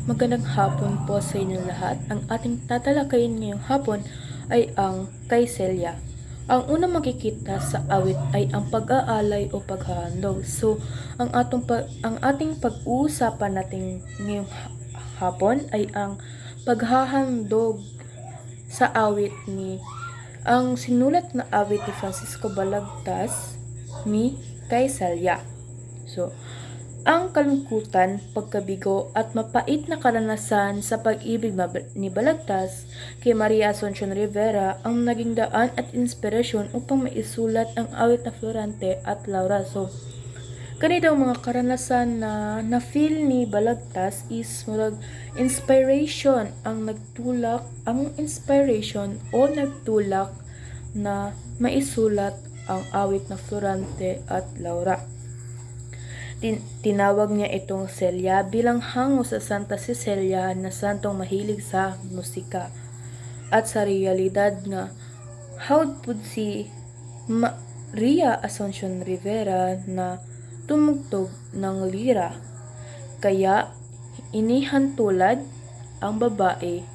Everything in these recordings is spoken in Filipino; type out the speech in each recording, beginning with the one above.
Magandang hapon po sa inyong lahat. Ang ating tatalakayin ngayong hapon ay ang kay Celia. Ang unang makikita sa awit ay ang pag-aalay o paghahandog. So, ang ating pag-uusapan natin ngayong hapon ay ang paghahandog sa awit ni ang sinulat na awit ni Francisco Balagtas ni kay Celia. So, ang kalungkutan, pagkabigo at mapait na karanasan sa pag-ibig ni Balagtas kay Maria Asuncion Rivera ang naging daan at inspirasyon upang maisulat ang awit na Florante at Laura. So, kanito mga karanasan na na-feel ni Balagtas is murag inspiration o nagtulak na maisulat ang awit na Florante at Laura. Tinawag niya itong Celia bilang hango sa Santa Cecilia na santong mahilig sa musika. At sa realidad nga, hawd pud si Maria Asuncion Rivera na tumugtog ng lira. Kaya inihantulad ang babae.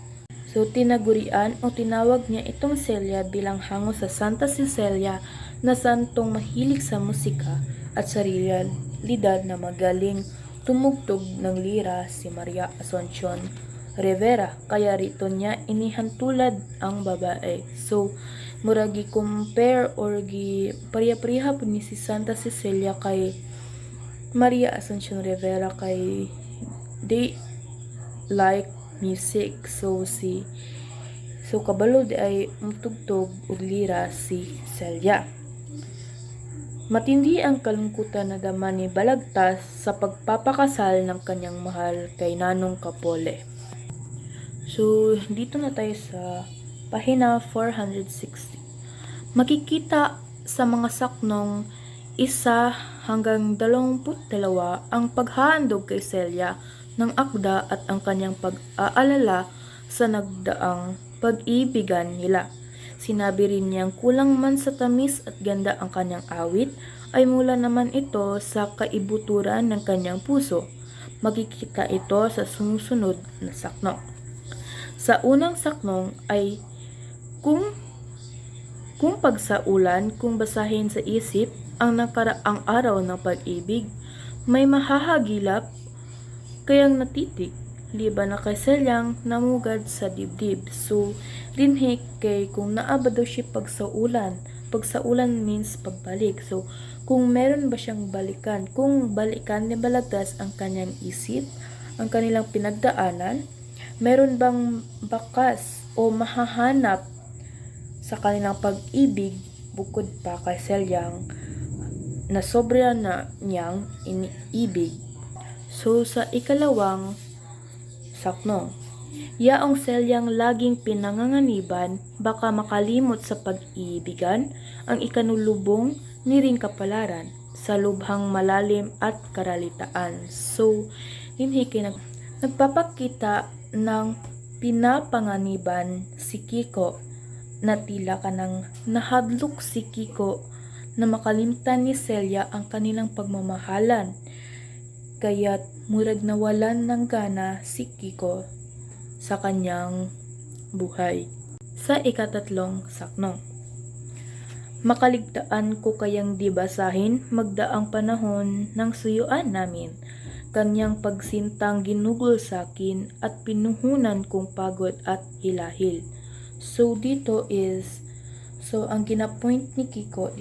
So tinagurian o tinawag niya itong Celia bilang hango sa Santa Cecilia na santong mahilig sa musika. At sa realidad na magaling tumugtog ng lira si Maria Asuncion Rivera, kaya rito niya inihantulad ang babae. So murag gi-compare or gi-pariha-pariha po ni si Santa Cecilia kay Maria Asuncion Rivera kay they like music. So kabalo di ay mutugtog og lira si Celia. Matindi ang kalungkutan na dama ni Balagtas sa pagpapakasal ng kanyang mahal kay Nanong Capole. So, dito na tayo sa pahina 460. Makikita sa mga saknong 1 hanggang 22 ang paghahandog kay Celia ng akda at ang kanyang pag-aalala sa nagdaang pag-ibigan nila. Sinabi rin niyang kulang man sa tamis at ganda ang kanyang awit, ay mula naman ito sa kaibuturan ng kanyang puso. Makikita ito sa sumusunod na sakno. Sa unang saknong ay kung pagsaulan, kung basahin sa isip ang nakaraang araw ng pag-ibig, may mahahagilap kayang natitik, liban na kay Celyang namugad sa dibdib. So, dinhi kay kung naaba daw siya pagsaulan means pagbalik. So, kung meron ba siyang balikan, kung balikan ni Balagtas ang kanyang isip, ang kanilang pinagdaanan, meron bang bakas o mahahanap sa kanilang pag-ibig bukod pa kay Celyang na sobra na niyang iniibig. So, sa ikalawang sakno, yaong Celyang laging pinanganganiban, baka makalimot sa pag-iibigan, ang ikanulubong ni ring kapalaran, sa lubhang malalim at karalitaan. So, dinhi kay nagpapakita ng pinapanganiban si Kiko, na tila kanang nahadlok si Kiko na makalimtan ni Celia ang kanilang pagmamahalan. Kaya't murag nawalan ng gana si Kiko sa kanyang buhay. Sa ikatatlong sakno, makaligtaan ko kayang di basahin, magdaang panahon ng suyuan namin. Kanyang pagsintang ginugol sa akin at pinuhunan kong pagod at hilahil. So dito is, ang ginapoint ni Kiko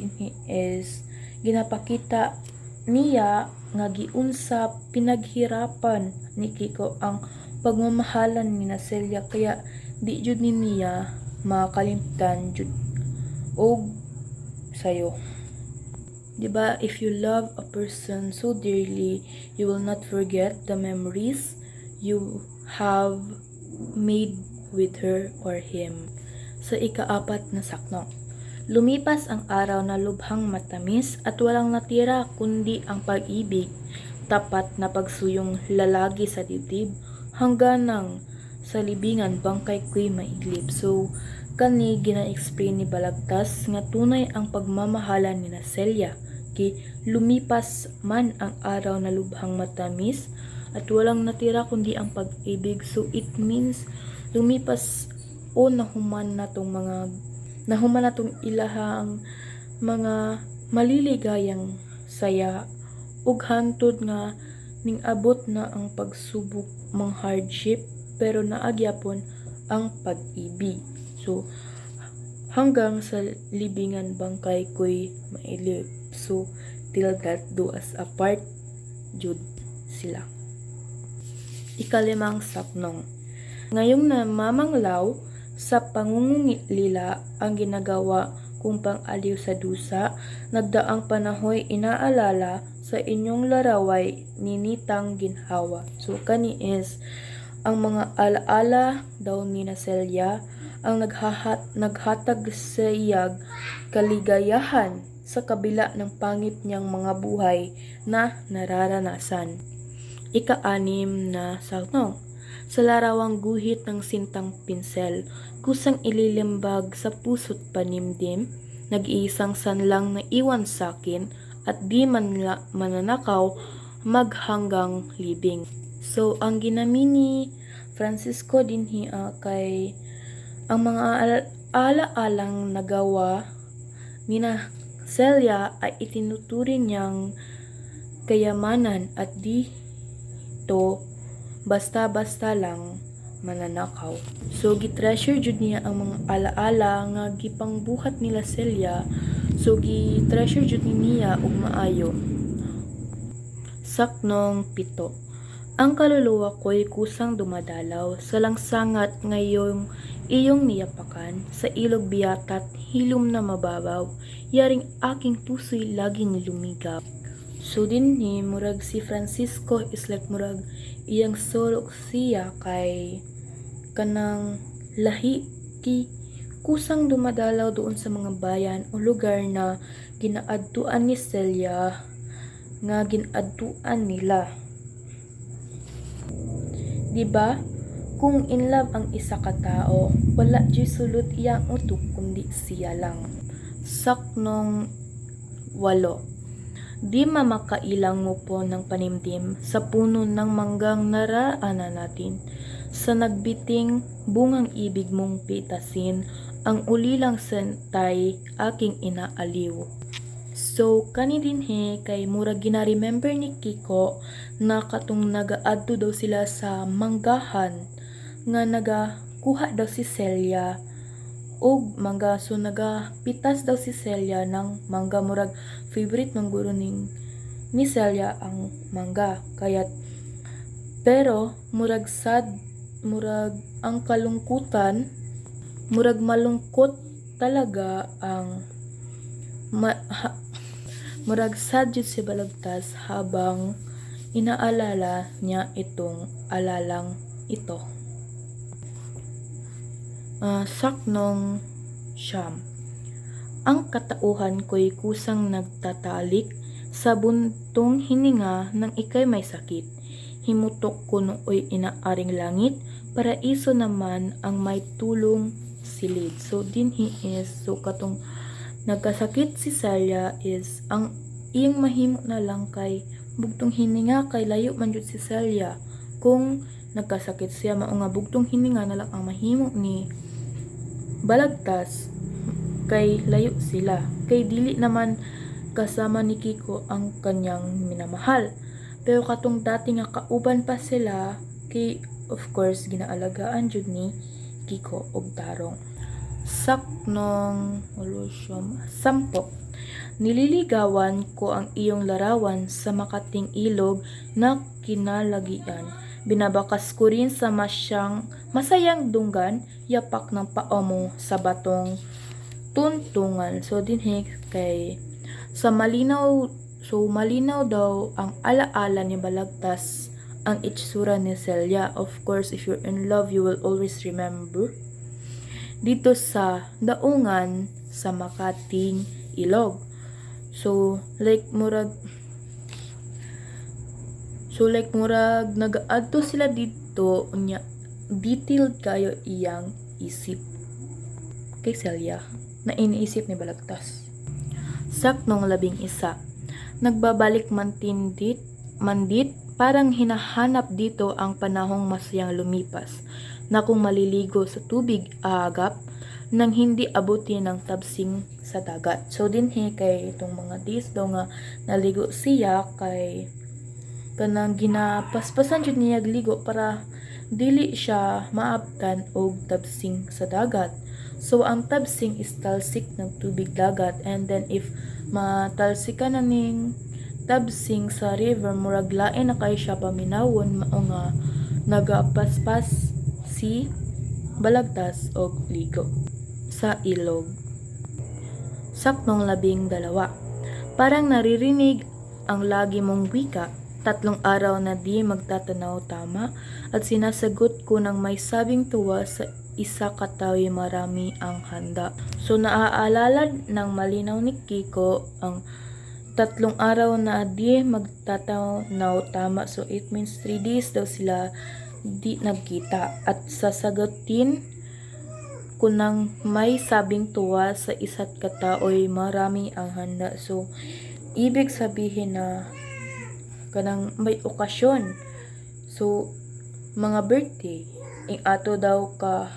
is ginapakita niya nga giunsa pinaghirapan ni Kiko ang pagmamahalan ni Celia, kaya di jud ni niya makalimtan jud og sayo. Diba, if you love a person so dearly, you will not forget the memories you have made with her or him. Sa ikaapat na sakno, lumipas ang araw na lubhang matamis at walang natira kundi ang pag-ibig, tapat na pagsuyong lalagi sa dibdib, hanggang nang sa libingan bangkay ko'y maiglip. So, kani gina-explain ni Balagtas nga tunay ang pagmamahalan ni Celia, kay lumipas man ang araw na lubhang matamis at walang natira kundi ang pag-ibig. So it means lumipas o nahuman na tong ilahang mga maliligayang saya ug hantod nga ning abot na ang pagsubok mang hardship pero naagyapon ang pag-ibig. So hanggang sa libingan bangkay ko'y mailip. So till that do us apart jud sila. Ikalimang sapnong. Ngayong namamanglaw sa pangungulila ang ginagawa kung pang-aliw sa dusa, nagdaang panahoy inaalala sa inyong laraway ninitang ginhawa. So kani is ang mga alaala daw ni Celia ang naghatag sa iyag kaligayahan sa kabila ng pangit niyang mga buhay na nararanasan. Ika-anim na sapnong. Sa larawang guhit ng sintang pinsel, kusang ililimbag sa puso't panimdim, nag-iisang sanlang na iwan sakin at di mananakaw maghanggang libing. So, ang ginamini Francisco dinhi kay ang mga ala-alang nagawa ni Celia ay itinuturing niyang kayamanan at di to basta-basta lang mananakaw. So gitreasure jud niya ang mga alaala nga gipangbuhat nila Celia. So gitreasure jud niya og maayo. Saknong 7. Ang kaluluwa ko'y kusang dumadalaw sa langsangat ngayong iyong niyapakan sa ilog biyatat hilom na mababaw yaring aking puso'y laging lumigaw. So dinhi murag si Francisco is like murag iyang solo siya kay kanang lahi ki kusang dumadalaw doon sa mga bayan o lugar na ginaadtuan ni Celia nga ginadtuan nila. Diba? Kung in love ang isa ka tao, wala jud sulod iyang utok kundi siya lang. Saknong 8. Di mamakailang mo po ng panimdim sa puno ng manggang naraanan natin. Sa nagbiting bungang ibig mong pitasin, ang ulilang sentay aking inaaliw. So, kani din kay murag gina-remember ni Kiko na katong nagaadto daw sila sa manggahan nga nagakuha daw si Celia og mangga. So nagapitas daw si Celia ng mangga, murag favorite ng guro ni Celia ang mangga. Kaya pero murag sad, murag ang kalungkutan, murag malungkot talaga ang murag sad jud si Balagtas habang inaalala niya itong alalang ito. Saknong 9. Ang katauhan ko'y kusang nagtatalik sa buntong hininga ng ikay may sakit. Himutok ko nooy inaaring langit, paraiso naman ang may tulong silid. So dinhi is so katong nagkasakit si Celia is ang iyang mahimo na lang kay bugtong hininga kay layo man jud si Celia. Kung nagkasakit siya mao nga bugtong hininga na lang ang mahimo ni Balagtas kay layo sila. Kay dili naman kasama ni Kiko ang kanyang minamahal. Pero katong dati nga kauban pa sila kay of course ginaalagaan jud ni Kiko og tarong. Saknong 10. Nililigawan ko ang iyong larawan sa makating ilog na kinalagian. Binabakas ko rin sa masayang dunggan, yapak ng paa mo sa batong tuntungan. So dinhi kay malinaw daw ang alaala ni Balagtas ang itsura ni Celia. Of course, if you're in love, you will always remember. Dito sa daungan sa makating ilog. So like murag nag-adto sila dito unya detailed kayo iyang isip kay Celia na iniisip ni Balagtas. Saknong 11. Nagbabalik mandit Parang hinahanap dito ang panahong masayang lumipas, na kung maliligo sa tubig aagap, nang hindi abutin ng tabsing sa dagat. So dinhi kay itong mga days daw nga naligo siya kay kanang ginapaspasan jud niya ligo para dili siya maabtan og tabsing sa dagat. So ang tabsing is talsik ng tubig dagat, and then if matalsikan na ning tabsing sa river, murag lain na kay siya paminawon, mao nga nagapaspas si balagtas og ligo sa ilog. Saktong 12. Parang naririnig ang lagi mong wika, 3 araw na di magtatanaw tama, at sinasagot ko ng may sabing tuwa sa isa katawi marami ang handa. So naaalala ng malinaw ni Kiko ang 3 araw na di magtatanaw tama. So it means 3 days daw sila di nagkita, at sasagutin ko ng may sabing tuwa sa isa't kataoy marami ang handa. So ibig sabihin na kanang may okasyon. So mga birthday ing ato daw ka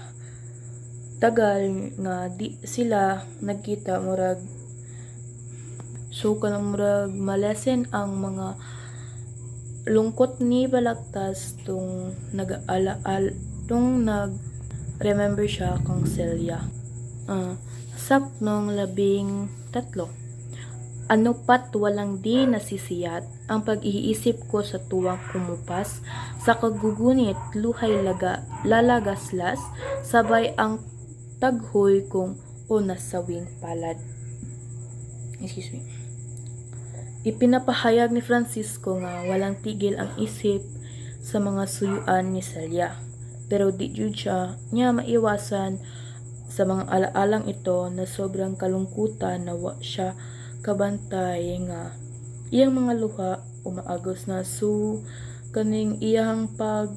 tagal nga di sila nagkita, murag so kanang murag malesen ang mga lungkot ni balagtas tung nag-remember siya kang Celia. Saktong 13. Ano pat walang di nasisiyat ang pag-iisip ko sa tuwang kumupas, sa kagugunit luhay lalagaslas, sabay ang taghoy kong unasawing palad. Excuse me. Ipinapahayag ni Francisco nga walang tigil ang isip sa mga suyuan ni Celia, pero di jud siya niya maiwasan sa mga alaalang ito na sobrang kalungkutan na wa siya kabantay nga iyang mga luha umaagos na. So kaning iyang pag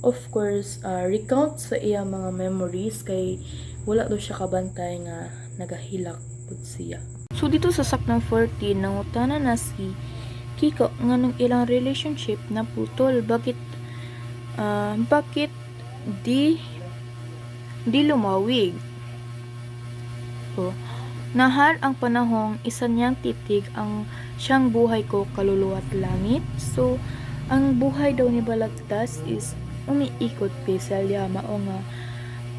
of course recount sa iyang mga memories kay wala daw siya kabantay nga nagahilak pud siya. So dito sa saktong 14 nangutana na si Kiko nga nung ilang relationship na putol, bakit di lumawig. So nahal ang panahong isa niyang titig ang siyang buhay ko kaluluwa't langit. So ang buhay daw ni balagtas is umiikot kay Celia, mao nga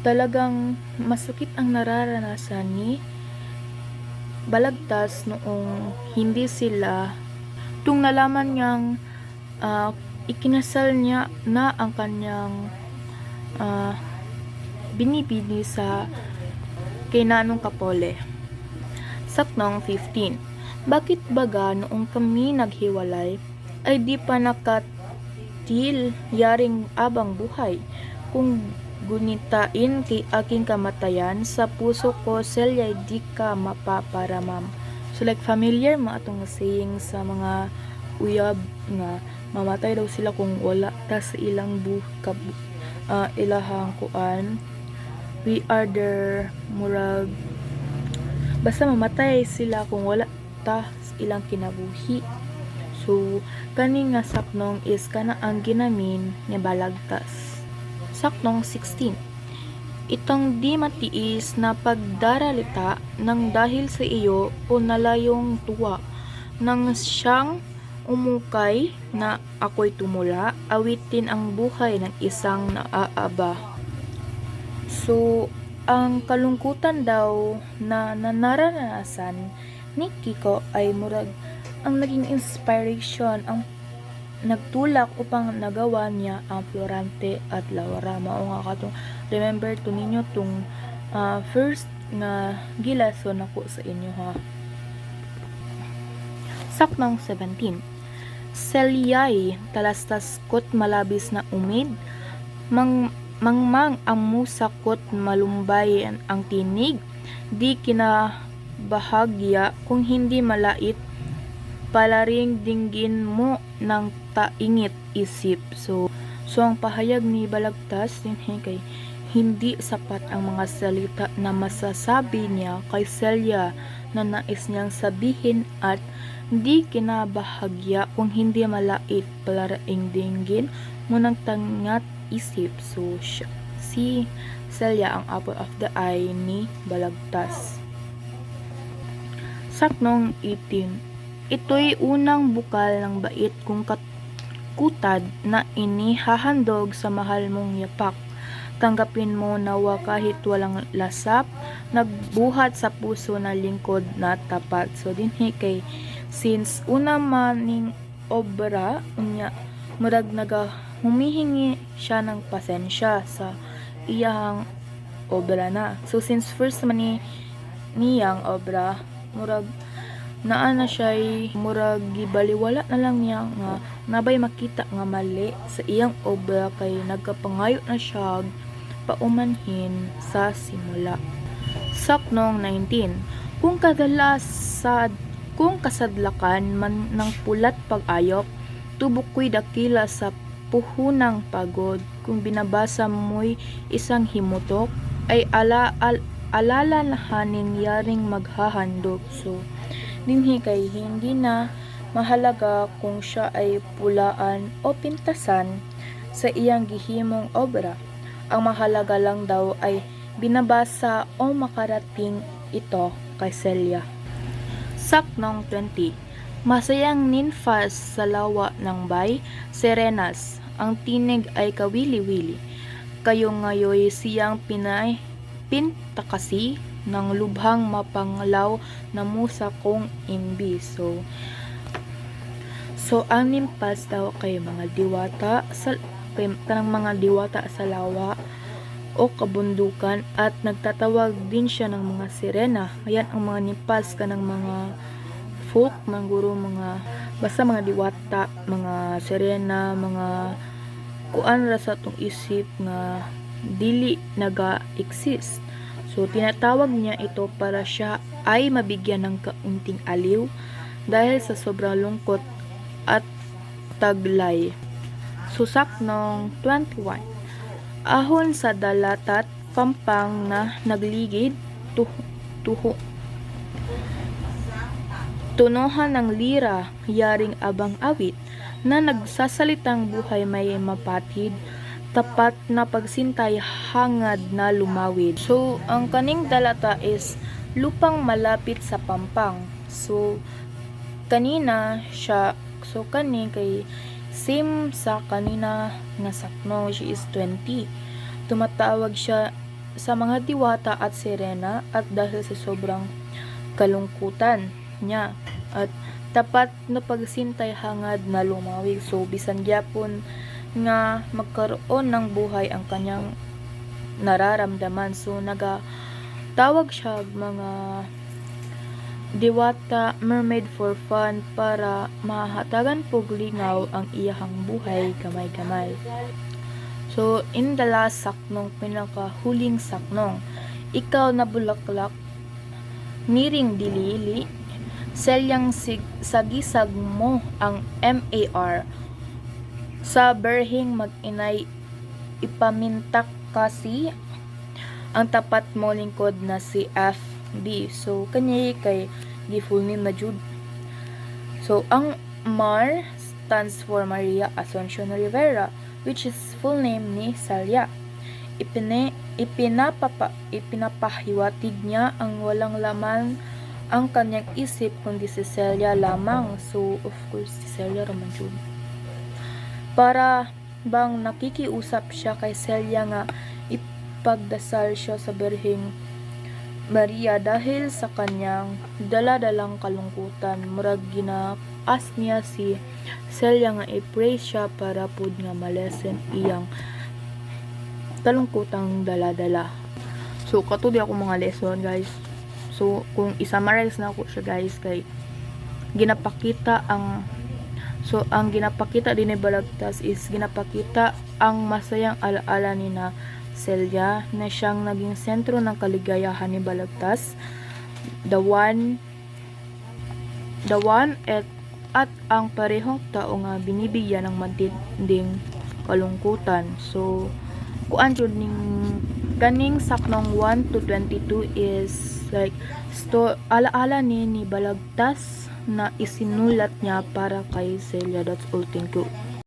talagang masakit ang nararanasan ni balagtas noong hindi sila tung nalaman niyang ikinasal niya na ang kanyang binibini sa kay Nanong Kapole. Saktong 15. Bakit baga noong kami naghiwalay ay di pa nakatil yaring abang buhay, kung gunitain kay aking kamatayan sa puso ko Celia di ka mapaparamam. So like familiar mo atong saying sa mga uyab nga mamatay daw sila kung wala ta sa ilang ilahang kuan. We are their murag basta mamatay sila kung wala ta sa ilang kinabuhi. So kani nga saknong is kana ang ginamin ni balagtas. Saktong 16. Itong di matiis na pagdaralita ng dahil sa iyo o nalayong tuwa nang siyang umukay na ako'y tumula, awitin ang buhay ng isang naaaba. So ang kalungkutan daw na naranasan ni Kiko ay murag ang naging inspiration, ang nagtulak upang nagawa niya ang Florante at Laura. Mao nga katong remember to ninyo tong first nga gilason nako sa inyo ha. Saktong 17. Celia'y talastas kot malabis na umid, mangmang ang musakot malumbay ang tinig, di kinabahagya kung hindi malait, palaring dinggin mo ng taingit isip. So ang pahayag ni balagtas din kay hindi sapat ang mga salita na masasabi niya kay Celia na nais niyang sabihin at Di kinabahagya kung hindi malait palaraing dinggin munang tangat isip. So si Celia ang apple of the eye ni Balagtas. Saknong 18. Ito'y unang bukal ng bait kung kutad na inihahandog sa mahal mong yapak. Tanggapin mo nawa kahit walang lasap, nagbuhat sa puso na lingkod na tapat. So dinhi kay since una maning obra unya murag humihingi siya ng pasensya sa iyang obra na. So since first man niyang obra murag naa na siya murag gibaliwala na lang niya nga nabay makita nga mali sa iyang obra kay nagkapangayo na siya paumanhin sa simula. Saknong 19. Kung kasadlakan man ng pulat pag-ayok, tubok ko'y dakila sa puhunang pagod. Kung binabasa mo'y isang himutok, ay alalahanin yaring maghahandog. So, dinhi kay hindi na mahalaga kung siya ay pulaan o pintasan sa iyang gihimong obra. Ang mahalaga lang daw ay binabasa o makarating ito kay Celia. Saknong 20. Masayang ninfas sa lawa ng bay, serenas, ang tinig ay kawili-wili. Kayo ngayoy siyang pintakasi ng lubhang mapanglaw na musa kong imbi. So ang nimpas daw kay mga diwata kanang mga diwata sa lawa o kabundukan at nagtatawag din siya ng mga sirena. Ayan ang mga nimpas kanang mga folk, mga guro, mga basta mga diwata, mga sirena, mga kuan ra sa tong isip nga dili naga-exist. So tinatawag niya ito para siya ay mabigyan ng kaunting aliw dahil sa sobrang lungkot at taglay. Susak nung 21. Ahon sa dalatat pampang na nagligid tunohan ng lira yaring abang awit na nagsasalitang buhay may mapatid tapat na pagsintay hangad na lumawid. So ang kaning dalata is lupang malapit sa pampang. So kanina siya kani kay same sa kanina nga sakno, she is 20. Tumatawag siya sa mga diwata at sirena at dahil sa sobrang kalungkutan niya at tapat na pagsintay hangad na lumawig. So bisan gyapon nga magkaroon ng buhay ang kanyang nararamdaman. So nagatawag siya mga diwata mermaid for fun para mahatagan pog lingaw ang iyahang buhay gamay-gamay. So in the last saknong, pinakahuling saknong, ikaw na bulaklak niring dilili, Celyang sagisag mo ang MAR sa berhing mag-inay ipamintak kasi ang tapat mo lingkod na si FB. So kanya kay di full name na jud. So ang MAR stands for Maria Asuncion Rivera, which is full name ni Celia. Ipinapahiwatig niya ang walang laman ang kanyang isip kundi si Celia lamang. So of course si Celia raman jud. Para bang nakikiusap siya kay Celia nga ipagdasal siya sa Birheng Maria dahil sa kanyang dala-dalang kalungkutan. Murag ginaas niya si Celia nga i-pray siya para pud nga malesen iyang kalungkutang dala-dala. So kato di ako mga lesson guys. So kung i-summarize na ako siya guys kay ginapakita ang ginapakita din ni Balagtas is ginapakita ang masayang alaala ni na Celia na siyang naging sentro ng kaligayahan ni Balagtas, the one at ang parehong tao nga binibigyan ng matinding kalungkutan. So kuan jud ning kaning saknong 1 to 22 is like alaala ni Balagtas na isinulat niya para kay Celia. That's all. Thank you.